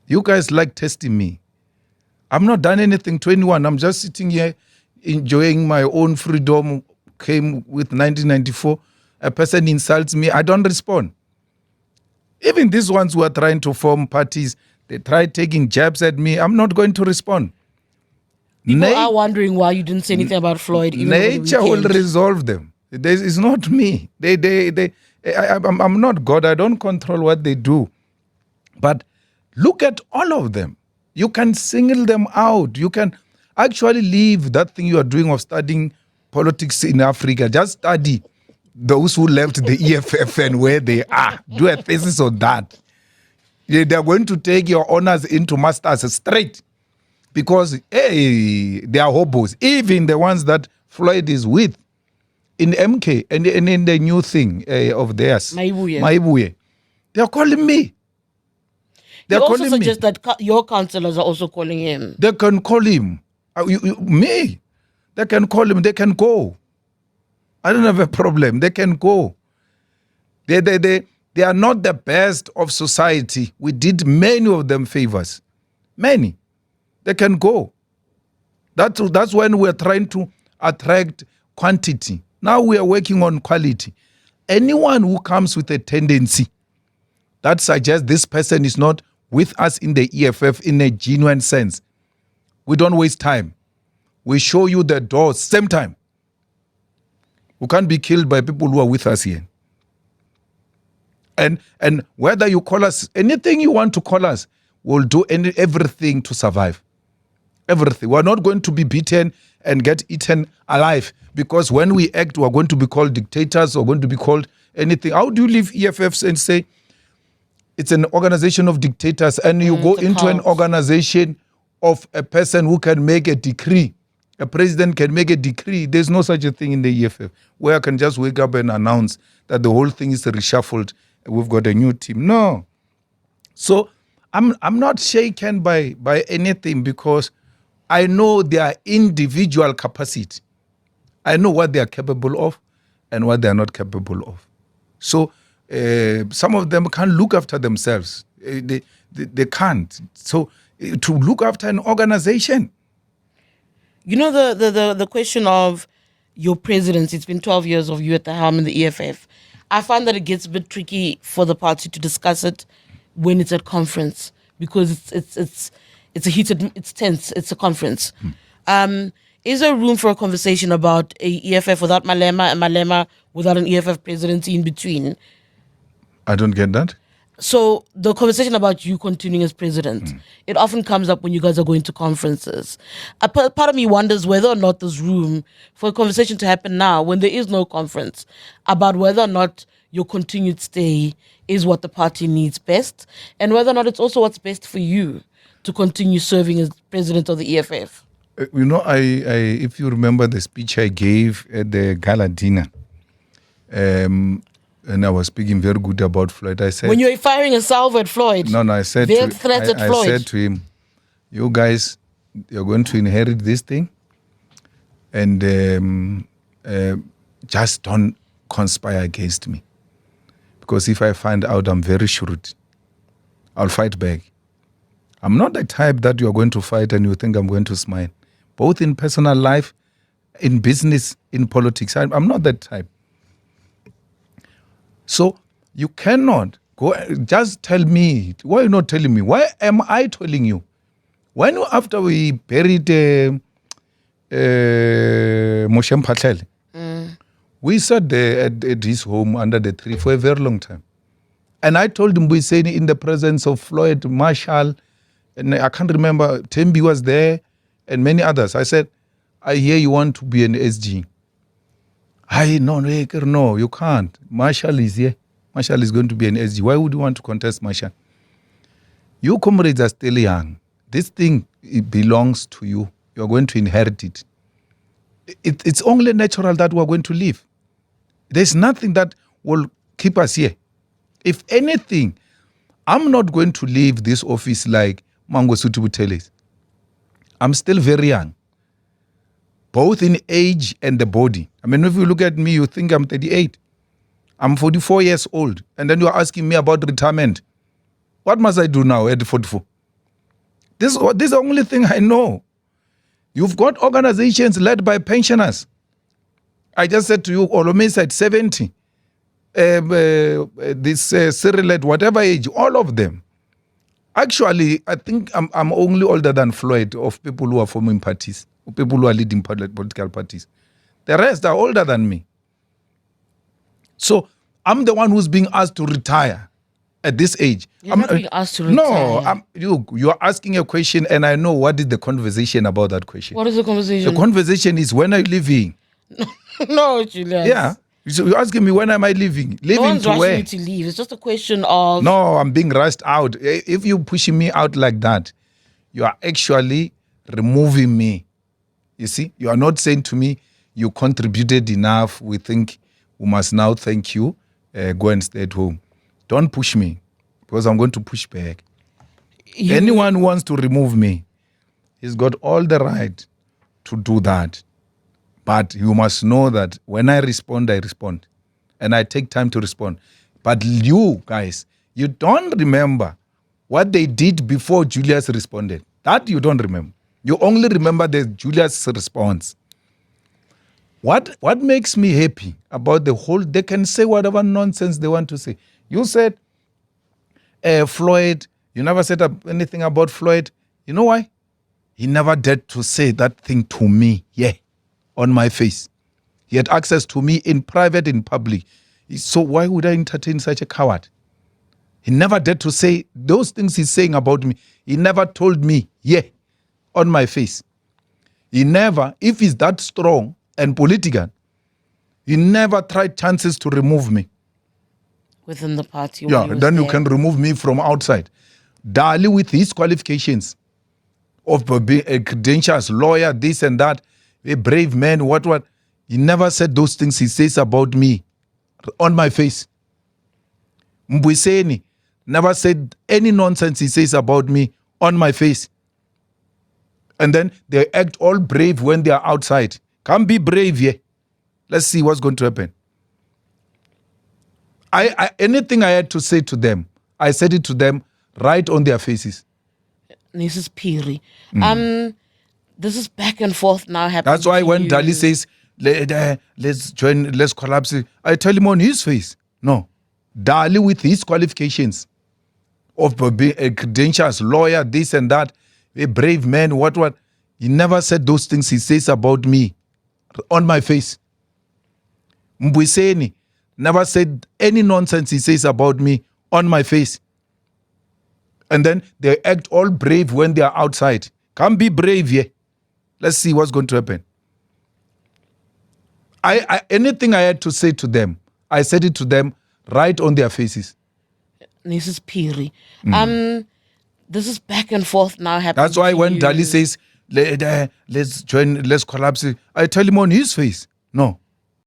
You guys like testing me. I'm not done anything to anyone. I'm just sitting here enjoying my own freedom. Came with 1994. A person insults me. I don't respond. Even these ones who are trying to form parties, they try taking jabs at me. I'm not going to respond. People are wondering why you didn't say anything about Floyd. Even Nature will resolve them. It's not me. I'm not God. I don't control what they do. But look at all of them. You can single them out. You can actually leave that thing you are doing of studying politics in Africa. Just study those who left the EFF and where they are. Do a thesis on that. They're going to take your honors into masters straight. Because, hey, they are hobos. Even the ones that Floyd is with in MK and in the new thing of theirs, Maibuye, they are calling me. They also suggest that your councillors are also calling him. They can call him. Me. They can call him. They can go. I don't have a problem. They can go. They are not the best of society. We did many of them favors. Many. They can go. That's when we're trying to attract quantity. Now we are working on quality. Anyone who comes with a tendency that suggests this person is not with us in the EFF in a genuine sense, we don't waste time. We show you the door same time. We can't be killed by people who are with us here. And whether you call us anything you want to call us, we'll do everything to survive. Everything. We're not going to be beaten and get eaten alive because when we act, we're going to be called dictators or going to be called anything. How do you leave EFFs and say it's an organization of dictators and you go into an organization of a person who can make a decree? A president can make a decree. There's no such a thing in the EFF where I can just wake up and announce that the whole thing is reshuffled. We've got a new team. No. So I'm not shaken by anything because I know their individual capacity. I know what they are capable of and what they are not capable of. So some of them can't look after themselves. They can't. So to look after an organization. You know the question of your presidency, it's been 12 years of you at the helm in the EFF. I find that it gets a bit tricky for the party to discuss it when it's at conference because it's a heated, it's tense, it's a conference. Is there room for a conversation about a EFF without Malema and Malema without an EFF presidency in between? I don't get that. So the conversation about you continuing as president, it often comes up when you guys are going to conferences. A part of me wonders whether or not there's room for a conversation to happen now when there is no conference about whether or not your continued stay is what the party needs best and whether or not it's also what's best for you to continue serving as president of the EFF. You know, I if you remember the speech I gave at the gala dinner, and I was speaking very good about Floyd. I said, when you were firing a salvo at Floyd, I said I said to him, you guys, you're going to inherit this thing, and just don't conspire against me, because if I find out, I'm very shrewd. I'll fight back. I'm not the type that you're going to fight and you think I'm going to smile. Both in personal life, in business, in politics, I'm not that type. So you cannot go, just tell me. Why are you not telling me? Why am I telling you? When after we buried Moshe Mphahlele, we sat there at his home under the tree for a very long time. And I told Mbuyiseni in the presence of Floyd, Marshall, and I can't remember, Tembi was there, and many others. I said, I hear you want to be an SG. No, you can't. Marshall is here. Marshall is going to be an SG. Why would you want to contest Marshall? You comrades are still young. This thing, it belongs to you. You're going to inherit it. It's only natural that we're going to live. There's nothing that will keep us here. If anything, I'm not going to leave this office like Mangosuthu Buthelezi. I'm still very young, both in age and the body. I mean, if you look at me, you think I'm 38. I'm 44 years old. And then you're asking me about retirement. What must I do now at 44? This is the only thing I know. You've got organizations led by pensioners. I just said to you, Olomisa at 70. Cyril at whatever age, all of them. Actually, I think I'm only older than Floyd of people who are forming parties, people who are leading political parties. The rest are older than me. So I'm the one who's being asked to retire at this age. You're not being asked to retire. No, you are asking a question and I know what is the conversation about that question. What is the conversation? The conversation is, when are you leaving? No, Julius. Yeah. So you're asking me, when am I leaving? No Leaving one's to rushing where? you to leave. It's just a question of... No, I'm being rushed out. If you're pushing me out like that, you are actually removing me. You see, you are not saying to me, you contributed enough. We think we must now thank you. Go and stay at home. Don't push me, because I'm going to push back. Anyone who wants to remove me, he's got all the right to do that. But you must know that when I respond, I respond. And I take time to respond. But you guys, you don't remember what they did before Julius responded. That you don't remember. You only remember the Julius response. What makes me happy about the whole, they can say whatever nonsense they want to say. You said, Floyd, you never said anything about Floyd. You know why? He never dared to say that thing to me, on my face. He had access to me in private, in public. So why would I entertain such a coward? He never dared to say those things he's saying about me. He never told me, on my face. He never, if he's that strong and political, he never tried chances to remove me. Within the party. Then you can remove me from outside. Dali, with his qualifications of being a credentials, lawyer, this and that, a brave man, what. He never said those things he says about me on my face. Mbuyiseni never said any nonsense he says about me on my face. And then they act all brave when they are outside. Come be brave, Let's see what's going to happen. Anything I had to say to them, I said it to them right on their faces. This is Piri. This is back and forth now happening. That's why when Dali says, let's join, let's collapse, I tell him on his face, no. Dali, with his qualifications of being a credentials, lawyer, this and that, a brave man, what. He never said those things he says about me on my face. Mbuyiseni never said any nonsense he says about me on my face. And then they act all brave when they are outside. Come be brave, Let's see what's going to happen. Anything I had to say to them, I said it to them right on their faces. This is Piri. This is back and forth now happening. That's why when Dali says, let's join, let's collapse, I tell him on his face, no.